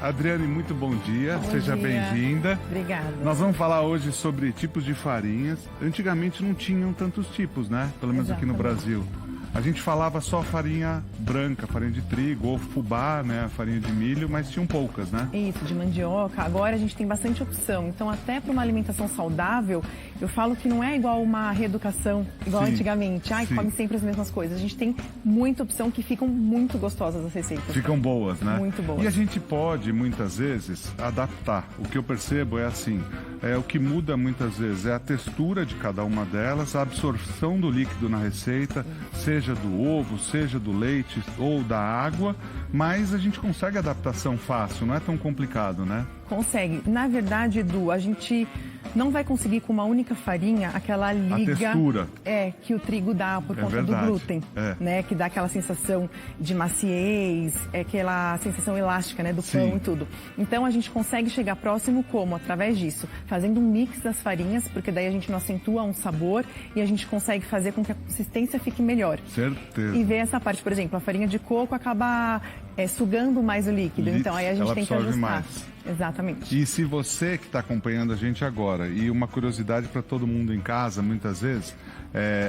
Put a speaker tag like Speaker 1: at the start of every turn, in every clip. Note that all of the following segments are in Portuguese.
Speaker 1: Adriane, muito bom dia. Seja bem-vinda.
Speaker 2: Obrigada.
Speaker 1: Nós vamos falar hoje sobre tipos de farinhas. Antigamente não tinham tantos tipos, né? Pelo menos aqui no Brasil. A gente falava só farinha branca, farinha de trigo, ou fubá, né? A farinha de milho, mas tinham poucas, né?
Speaker 2: Isso, de mandioca. Agora a gente tem bastante opção. Então, até para uma alimentação saudável, eu falo que não é igual uma reeducação, igual antigamente. Ai, come sempre as mesmas coisas. A gente tem muita opção que ficam muito gostosas as receitas.
Speaker 1: Ficam boas, né?
Speaker 2: Muito boas.
Speaker 1: E a gente pode, muitas vezes, adaptar. O que eu percebo é assim, o que muda muitas vezes é a textura de cada uma delas, a absorção do líquido na receita, seja do ovo, seja do leite ou da água, mas a gente consegue adaptação fácil, não é tão complicado, né?
Speaker 2: Consegue. Na verdade, Edu, a gente não vai conseguir com uma única farinha aquela liga...
Speaker 1: A textura.
Speaker 2: Que o trigo dá por conta do glúten, né? Que dá aquela sensação de maciez, aquela sensação elástica, né? Do pão e tudo. Então, a gente consegue chegar próximo como? Através disso, fazendo um mix das farinhas, porque daí a gente não acentua um sabor e a gente consegue fazer com que a consistência fique melhor.
Speaker 1: Certeza.
Speaker 2: E ver essa parte, por exemplo, a farinha de coco acaba sugando mais o líquido, então aí a gente tem que ajustar.
Speaker 1: Mais.
Speaker 2: Exatamente.
Speaker 1: E se você que está acompanhando a gente agora, e uma curiosidade para todo mundo em casa, muitas vezes,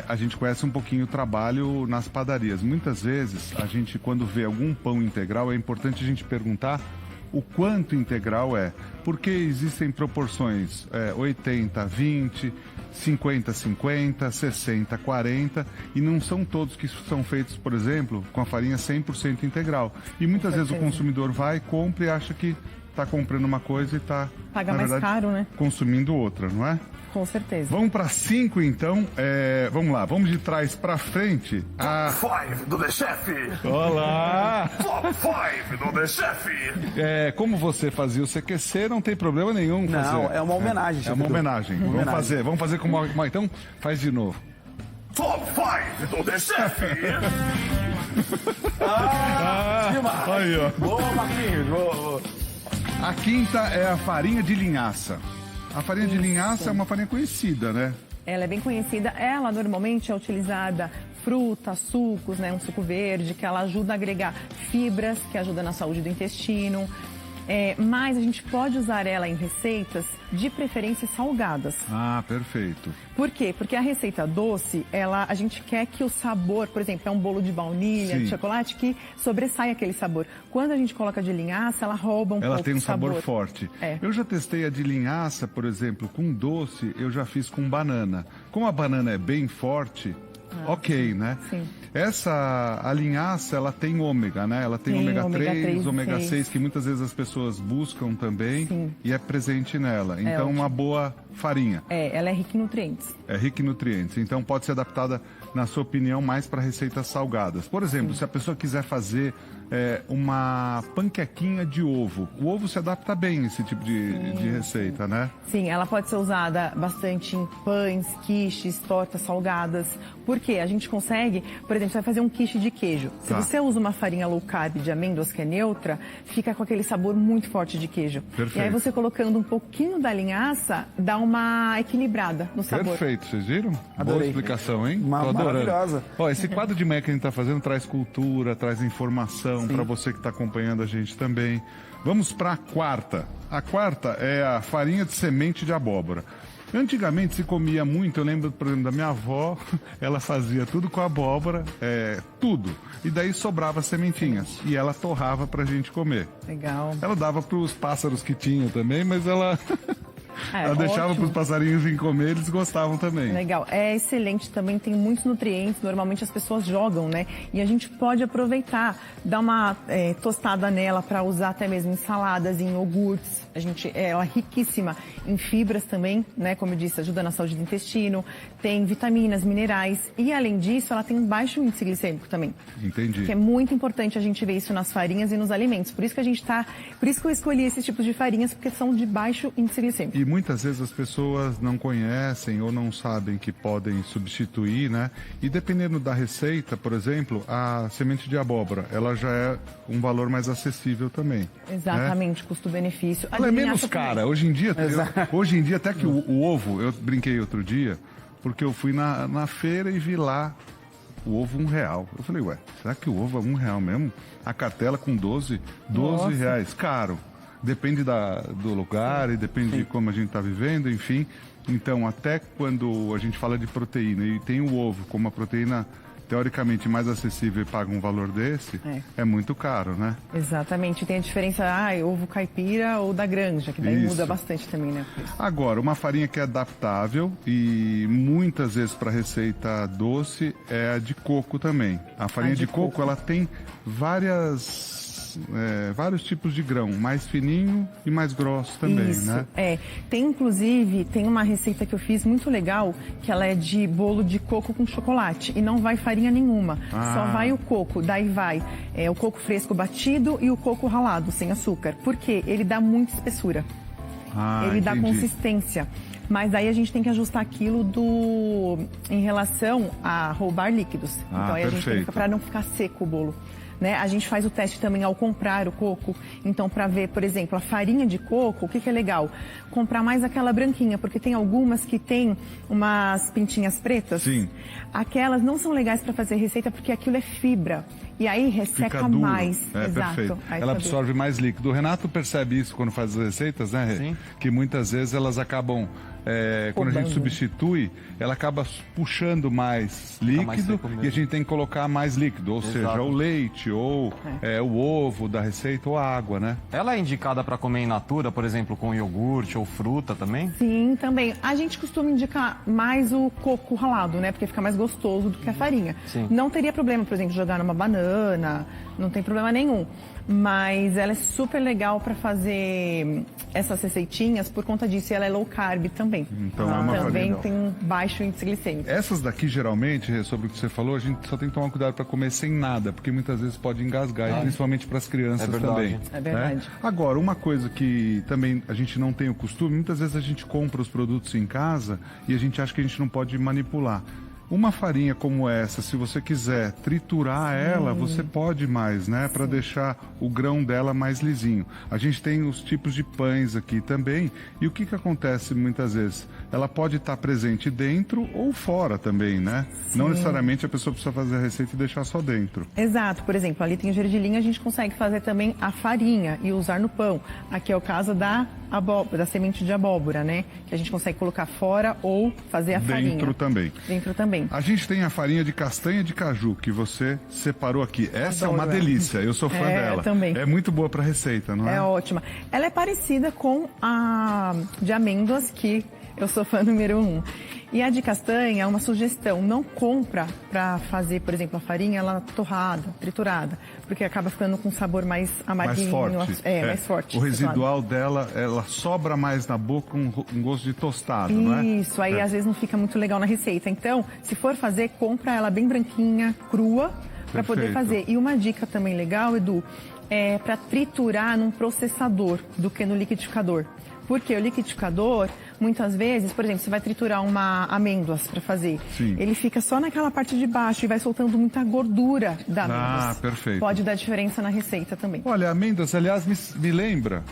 Speaker 1: a gente conhece um pouquinho o trabalho nas padarias. Muitas vezes, a gente, quando vê algum pão integral, é importante a gente perguntar o quanto integral é, porque existem proporções 80-20, 50-50, 60-40, e não são todos que são feitos, por exemplo, com a farinha 100% integral. E muitas vezes o consumidor vai, compra e acha que está comprando uma coisa e está,
Speaker 2: paga mais caro, né?
Speaker 1: Consumindo outra, não é?
Speaker 2: Com certeza.
Speaker 1: Vamos para 5, então. Vamos lá, vamos de trás para frente.
Speaker 3: Top 5 do The Chef!
Speaker 1: Olá!
Speaker 3: Top 5 do The Chef!
Speaker 1: Como você fazia o CQC, não tem problema nenhum fazer.
Speaker 4: Não, é uma homenagem.
Speaker 1: É uma homenagem. Vamos fazer com uma... Então, faz de novo.
Speaker 3: Top 5 do The Chef!
Speaker 1: Aí, ó.
Speaker 4: Boa, Marquinhos, boa.
Speaker 1: A quinta é a farinha de linhaça. A farinha de linhaça é uma farinha conhecida, né?
Speaker 2: Ela é bem conhecida. Ela normalmente é utilizada frutas, sucos, né? Um suco verde, que ela ajuda a agregar fibras, que ajuda na saúde do intestino. Mas a gente pode usar ela em receitas de preferência salgadas.
Speaker 1: Ah, perfeito.
Speaker 2: Por quê? Porque a receita doce, a gente quer que o sabor, por exemplo, é um bolo de baunilha, de chocolate, que sobressai aquele sabor. Quando a gente coloca de linhaça, ela rouba um pouco
Speaker 1: Ela tem um
Speaker 2: sabor
Speaker 1: forte. Eu já testei a de linhaça, por exemplo, com doce, eu já fiz com banana. Como a banana é bem forte, né?
Speaker 2: Sim.
Speaker 1: A linhaça, ela tem ômega, né? Ela tem ômega 3, ômega 6, que muitas vezes as pessoas buscam também e é presente nela. Então, uma boa farinha.
Speaker 2: Ela é rica em nutrientes.
Speaker 1: É rica em nutrientes. Então, pode ser adaptada, na sua opinião, mais para receitas salgadas. Por exemplo, se a pessoa quiser fazer uma panquequinha de ovo, o ovo se adapta bem a esse tipo de receita, né?
Speaker 2: Sim, ela pode ser usada bastante em pães, quiches, tortas salgadas. Por quê? A gente consegue, por exemplo, você vai fazer um quiche de queijo. Se você usa uma farinha low carb de amêndoas que é neutra, fica com aquele sabor muito forte de queijo.
Speaker 1: Perfeito.
Speaker 2: E aí você colocando um pouquinho da linhaça, dá uma equilibrada no sabor.
Speaker 1: Perfeito, vocês viram?
Speaker 4: Adorei.
Speaker 1: Boa explicação, hein?
Speaker 4: Maravilhosa.
Speaker 1: Ó, esse quadro de Mac que a gente tá fazendo traz cultura, traz informação para você que está acompanhando a gente também. Vamos para a quarta. A quarta é a farinha de semente de abóbora. Antigamente se comia muito, eu lembro, por exemplo, da minha avó, ela fazia tudo com abóbora, tudo. E daí sobrava sementinhas e ela torrava pra gente comer.
Speaker 2: Legal.
Speaker 1: Ela dava para os pássaros que tinha também, mas ela... Ela deixava para os passarinhos vir comer, eles gostavam também.
Speaker 2: Legal, é excelente também, tem muitos nutrientes, normalmente as pessoas jogam, né? E a gente pode aproveitar, dar uma tostada nela para usar até mesmo em saladas, em iogurtes. Ela é riquíssima em fibras também, né? Como eu disse, ajuda na saúde do intestino, tem vitaminas, minerais e além disso ela tem um baixo índice glicêmico também.
Speaker 1: Entendi.
Speaker 2: Que é muito importante a gente ver isso nas farinhas e nos alimentos. Por isso que por isso que eu escolhi esses tipos de farinhas, porque são de baixo índice glicêmico.
Speaker 1: E muitas vezes as pessoas não conhecem ou não sabem que podem substituir, né? E dependendo da receita, por exemplo, a semente de abóbora, ela já é um valor mais acessível também.
Speaker 2: Exatamente, né? Custo-benefício.
Speaker 1: Ela é menos cara. Hoje em dia, até que o ovo, eu brinquei outro dia, porque eu fui na feira e vi lá o ovo R$1. Eu falei, ué, será que o ovo é R$1 mesmo? A cartela com 12
Speaker 2: Nossa.
Speaker 1: reais, caro. Depende do lugar e depende de como a gente está vivendo, enfim. Então, até quando a gente fala de proteína e tem o ovo como a proteína teoricamente mais acessível e paga um valor desse, é muito caro, né?
Speaker 2: Exatamente. Tem a diferença, ovo caipira ou da granja, que daí
Speaker 1: Isso.
Speaker 2: muda bastante também, né?
Speaker 1: Agora, uma farinha que é adaptável e muitas vezes para receita doce é a de coco também. A farinha
Speaker 2: de
Speaker 1: de coco,
Speaker 2: coco.
Speaker 1: ela tem vários tipos de grão, mais fininho e mais grosso também,
Speaker 2: Isso,
Speaker 1: né?
Speaker 2: Tem uma receita que eu fiz muito legal, que ela é de bolo de coco com chocolate e não vai farinha nenhuma, só vai o coco, daí vai o coco fresco batido e o coco ralado, sem açúcar, porque ele dá muita espessura, ele dá
Speaker 1: entendi.
Speaker 2: consistência. Mas aí a gente tem que ajustar aquilo em relação a roubar líquidos. Então aí a gente tem
Speaker 1: perfeito.
Speaker 2: que, para não ficar seco o bolo. Né? A gente faz o teste também ao comprar o coco. Então, para ver, por exemplo, a farinha de coco, o que é legal? Comprar mais aquela branquinha, porque tem algumas que tem umas pintinhas pretas.
Speaker 1: Sim.
Speaker 2: Aquelas não são legais para fazer receita porque aquilo é fibra. E aí resseca
Speaker 1: Fica duro.
Speaker 2: mais.
Speaker 1: Exato. Perfeito.
Speaker 2: Aí
Speaker 1: Ela
Speaker 2: fica
Speaker 1: absorve
Speaker 2: duro.
Speaker 1: mais líquido. O Renato percebe isso quando faz as receitas, né, Rê?
Speaker 5: Sim.
Speaker 1: Que muitas vezes elas acabam, quando a gente
Speaker 2: Roubando.
Speaker 1: substitui, ela acaba puxando mais
Speaker 5: mais
Speaker 1: líquido
Speaker 5: seco mesmo.
Speaker 1: e a gente tem que colocar mais líquido, ou
Speaker 5: Exato.
Speaker 1: seja, o leite, ou o ovo da receita, ou a água, né?
Speaker 5: Ela é indicada para comer in natura, por exemplo, com iogurte ou fruta também?
Speaker 2: Sim, também. A gente costuma indicar mais o coco ralado, né? Porque fica mais gostoso do que a farinha.
Speaker 5: Sim.
Speaker 2: Não teria problema, por exemplo, jogar numa banana, não tem problema nenhum. Mas ela é super legal para fazer essas receitinhas por conta disso. E ela é low carb também.
Speaker 1: Então,
Speaker 2: ela
Speaker 1: é uma
Speaker 2: também
Speaker 1: farinha.
Speaker 2: tem um baixo índice glicêmico.
Speaker 1: Essas daqui, geralmente, Rê, sobre o que você falou, a gente só tem que tomar cuidado para comer sem nada, porque muitas vezes pode engasgar, e principalmente para as crianças
Speaker 5: É verdade.
Speaker 1: também.
Speaker 2: É verdade.
Speaker 1: né? Agora, uma coisa que também a gente não tem o costume, muitas vezes a gente compra os produtos em casa e a gente acha que a gente não pode manipular. Uma farinha como essa, se você quiser triturar ela, você pode mais, né? Para deixar o grão dela mais lisinho. A gente tem os tipos de pães aqui também. E o que acontece muitas vezes? Ela pode estar presente dentro ou fora também, né? Não necessariamente a pessoa precisa fazer a receita e deixar só dentro.
Speaker 2: Exato. Por exemplo, ali tem o gergelim, a gente consegue fazer também a farinha e usar no pão. Aqui é o caso da semente de abóbora, né? Que a gente consegue colocar fora ou fazer a farinha.
Speaker 1: Dentro também.
Speaker 2: Dentro também.
Speaker 1: A gente tem a farinha de castanha de caju, que você separou aqui. Essa
Speaker 2: Adoro
Speaker 1: é uma
Speaker 2: ela.
Speaker 1: delícia, eu sou fã dela.
Speaker 2: Também.
Speaker 1: É muito boa para receita, não é?
Speaker 2: É ótima. Ela é parecida com a de amêndoas, que eu sou fã número 1. E a de castanha é uma sugestão. Não compra para fazer, por exemplo, a farinha ela torrada, triturada, porque acaba ficando com um sabor mais amarelinho.
Speaker 1: Mais forte.
Speaker 2: Mais forte.
Speaker 1: O residual dela, ela sobra mais na boca, um gosto de tostado, não é?
Speaker 2: Isso, aí às vezes não fica muito legal na receita. Então, se for fazer, compra ela bem branquinha, crua, para poder
Speaker 1: Perfeito.
Speaker 2: fazer. E uma dica também legal, Edu, é para triturar num processador do que no liquidificador. Porque o liquidificador, muitas vezes, por exemplo, você vai triturar uma amêndoas para fazer.
Speaker 1: Sim.
Speaker 2: Ele fica só naquela parte de baixo e vai soltando muita gordura da amêndoas.
Speaker 1: Perfeito.
Speaker 2: Pode dar diferença na receita também.
Speaker 1: Olha, amêndoas, aliás, me lembra,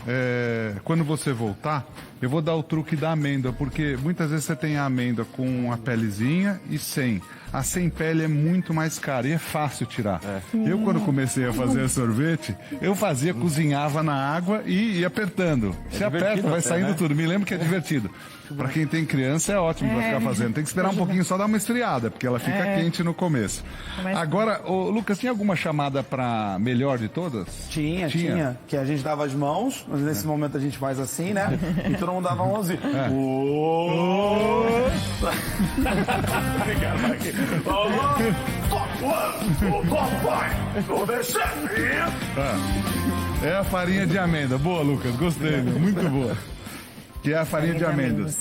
Speaker 1: quando você voltar, eu vou dar o truque da amêndoa, porque muitas vezes você tem a amêndoa com a pelezinha e sem. A sem pele é muito mais cara e é fácil tirar. Eu, quando comecei a fazer sorvete, eu fazia, cozinhava na água e ia apertando. Você aperta,
Speaker 5: divertido
Speaker 1: vai
Speaker 5: até,
Speaker 1: saindo
Speaker 5: né?
Speaker 1: tudo. Me lembro que é divertido. Pra quem tem criança é ótimo pra ficar fazendo. Tem que esperar um pouquinho, só dar uma esfriada, porque ela fica quente no começo.
Speaker 2: Mas-
Speaker 1: Agora, ô, Lucas, tinha alguma chamada pra melhor de todas?
Speaker 4: Tinha. Que a gente dava as mãos, mas nesse momento a gente faz assim, né? E todo mundo dava 11.
Speaker 3: Top 1, o Top 5 do The Chef.
Speaker 1: É a farinha de amêndoa. Boa, Lucas, gostei. Muito boa. Que é a farinha de amêndoas.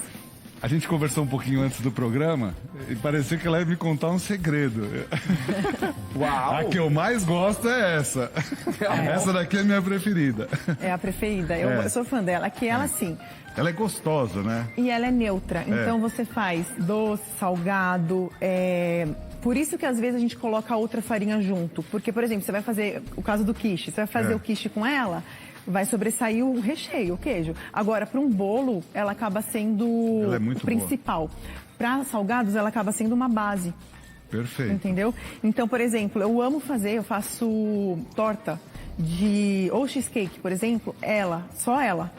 Speaker 1: A gente conversou um pouquinho antes do programa e parecia que ela ia me contar um segredo.
Speaker 4: Uau!
Speaker 1: A que eu mais gosto é essa. Essa daqui é a minha preferida.
Speaker 2: É a preferida. Eu sou fã dela. Que ela, assim,
Speaker 1: Ela é gostosa, né?
Speaker 2: e ela é neutra. Então você faz doce, salgado. Por isso que às vezes a gente coloca outra farinha junto. Porque, por exemplo, você vai fazer o caso do quiche. Você vai fazer o quiche com ela, vai sobressair o recheio, o queijo. Agora, para um bolo, ela acaba sendo
Speaker 1: Ela é muito
Speaker 2: o principal. Para salgados, ela acaba sendo uma base.
Speaker 1: Perfeito.
Speaker 2: Entendeu? Então, por exemplo, eu faço torta ou cheesecake, por exemplo, só ela.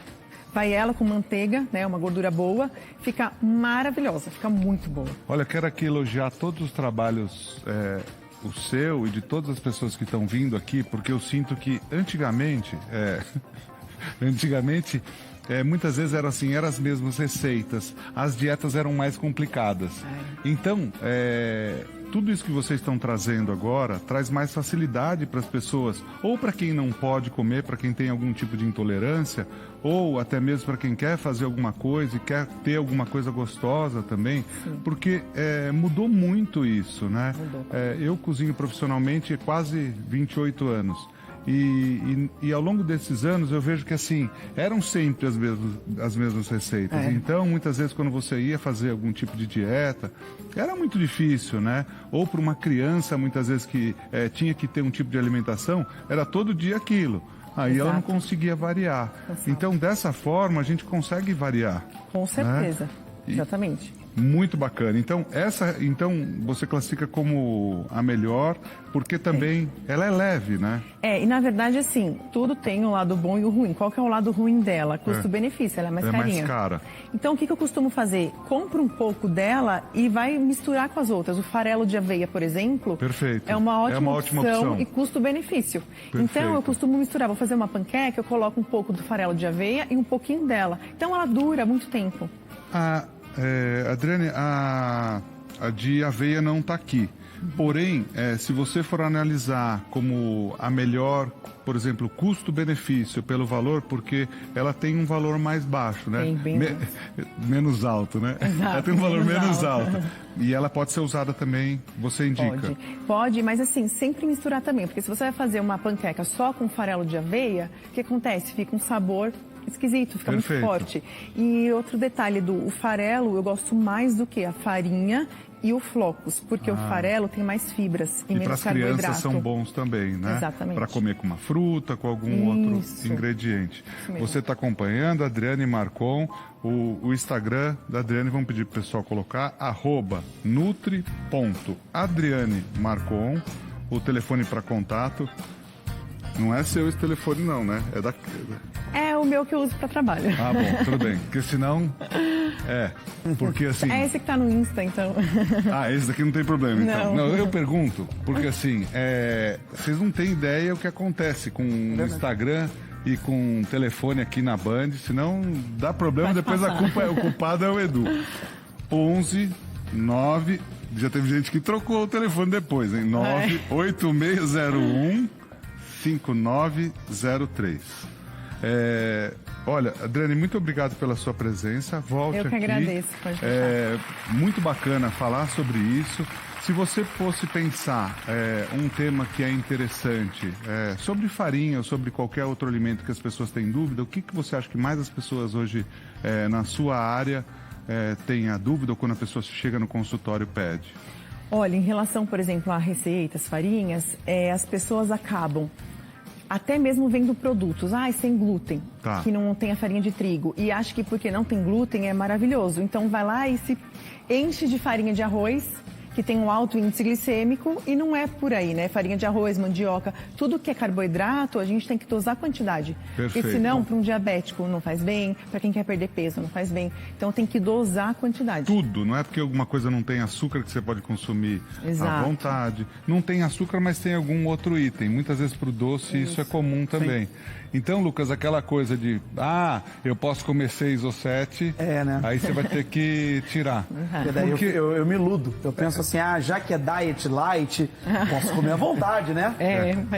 Speaker 2: Vai ela com manteiga, né, uma gordura boa, fica maravilhosa, fica muito boa.
Speaker 1: Olha, quero aqui elogiar todos os trabalhos, o seu e de todas as pessoas que estão vindo aqui, porque eu sinto que antigamente, muitas vezes eram as mesmas receitas, as dietas eram mais complicadas. Então, tudo isso que vocês estão trazendo agora traz mais facilidade para as pessoas, ou para quem não pode comer, para quem tem algum tipo de intolerância, ou até mesmo para quem quer fazer alguma coisa e quer ter alguma coisa gostosa também, porque mudou muito isso, né? Eu cozinho profissionalmente há quase 28 anos. E ao longo desses anos eu vejo que assim, eram sempre as mesmas receitas. Então, muitas vezes quando você ia fazer algum tipo de dieta, era muito difícil, né? Ou para uma criança, muitas vezes que tinha que ter um tipo de alimentação, era todo dia aquilo. Aí ela não conseguia variar. Então, dessa forma, a gente consegue variar.
Speaker 2: Com certeza,
Speaker 1: né?
Speaker 2: Exatamente.
Speaker 1: Muito bacana. Então, você classifica como a melhor, porque também ela é leve, né?
Speaker 2: E na verdade, assim, tudo tem o lado bom e o ruim. Qual que é o lado ruim dela? Custo-benefício, ela é mais carinha.
Speaker 1: É mais cara.
Speaker 2: Então, o que eu costumo fazer? Compro um pouco dela e vai misturar com as outras. O farelo de aveia, por exemplo,
Speaker 1: Perfeito.
Speaker 2: É uma ótima opção e custo-benefício. Então, eu costumo misturar. Vou fazer uma panqueca, eu coloco um pouco do farelo de aveia e um pouquinho dela. Então, ela dura muito tempo.
Speaker 1: Adriane, a de aveia não está aqui. Porém, se você for analisar como a melhor, por exemplo, custo-benefício pelo valor, porque ela tem um valor mais baixo, né? Menos alto, né?
Speaker 2: Exato,
Speaker 1: ela tem um valor menos alto. E ela pode ser usada também, você indica?
Speaker 2: Pode, mas assim, sempre misturar também. Porque se você vai fazer uma panqueca só com farelo de aveia, o que acontece? Fica um sabor esquisito, fica muito forte. E outro detalhe o farelo, eu gosto mais do que a farinha e o flocos, porque o farelo tem mais fibras e menos carboidrato. E para as crianças são bons também, né? Exatamente.
Speaker 1: Para comer com uma fruta, com algum outro ingrediente. Você está acompanhando a Adriane Marcon, o Instagram da Adriane, vamos pedir para o pessoal colocar, @nutri.adrianemarcon, o telefone para contato. Não é seu esse telefone não, né?
Speaker 2: É o meu que eu uso para trabalho.
Speaker 1: Ah, bom, tudo bem. Porque senão... porque assim...
Speaker 2: É esse que tá no Insta, então.
Speaker 1: Esse daqui não tem problema, então.
Speaker 2: Não,
Speaker 1: eu pergunto, porque assim, vocês não têm ideia o que acontece com o Instagram e com o telefone aqui na Band, senão dá problema, depois o culpado é o Edu. 11 9... Já teve gente que trocou o telefone depois, hein? 98601 5903. Olha, Adriane, muito obrigado pela sua presença. Volte aqui.
Speaker 2: Eu que agradeço. Pode deixar.
Speaker 1: Muito bacana falar sobre isso. Se você fosse pensar um tema que é interessante, sobre farinha ou sobre qualquer outro alimento que as pessoas têm dúvida, o que você acha que mais as pessoas hoje, na sua área, têm a dúvida ou quando a pessoa chega no consultório pede?
Speaker 2: Olha, em relação, por exemplo, a receitas, farinhas, as pessoas acabam até mesmo vendo produtos, sem glúten, que não tem a farinha de trigo. E acha que porque não tem glúten é maravilhoso. Então vai lá e se enche de farinha de arroz, que tem um alto índice glicêmico, e não é por aí, né? Farinha de arroz, mandioca, tudo que é carboidrato, a gente tem que dosar a quantidade.
Speaker 1: Perfeito.
Speaker 2: Porque senão, para um diabético não faz bem, para quem quer perder peso não faz bem. Então tem que dosar a quantidade.
Speaker 1: Tudo, não é porque alguma coisa não tem açúcar que você pode consumir à vontade. Não tem açúcar, mas tem algum outro item. Muitas vezes para o doce isso é comum também. Sim. Então, Lucas, aquela coisa de, eu posso comer 6 ou 7,
Speaker 4: né?
Speaker 1: Aí você vai ter que tirar.
Speaker 4: Porque eu me iludo. Eu penso assim, já que é diet light, posso comer à vontade, né?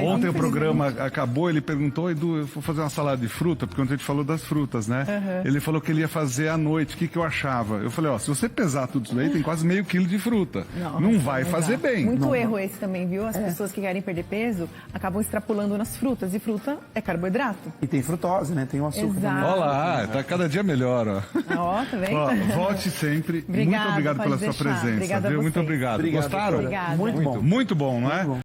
Speaker 1: Ontem o programa acabou, ele perguntou, Edu, eu vou fazer uma salada de fruta, porque ontem a gente falou das frutas, né? Ele falou que ele ia fazer à noite, o que eu achava? Eu falei, se você pesar tudo isso aí, tem quase meio quilo de fruta. Não vai fazer bem.
Speaker 2: Muito erro esse também, viu? As pessoas que querem perder peso acabam extrapolando nas frutas, e fruta é carboidrato.
Speaker 4: E tem frutose, né? Tem o açúcar também.
Speaker 1: Olha lá, tá cada dia melhor, ó.
Speaker 2: Tá vendo?
Speaker 1: Volte sempre.
Speaker 2: Obrigada,
Speaker 1: muito obrigado pela sua presença.
Speaker 2: Obrigada
Speaker 1: viu?
Speaker 2: A
Speaker 1: muito obrigado. Gostaram?
Speaker 2: Obrigada.
Speaker 4: Muito bom.
Speaker 1: Muito bom, não é?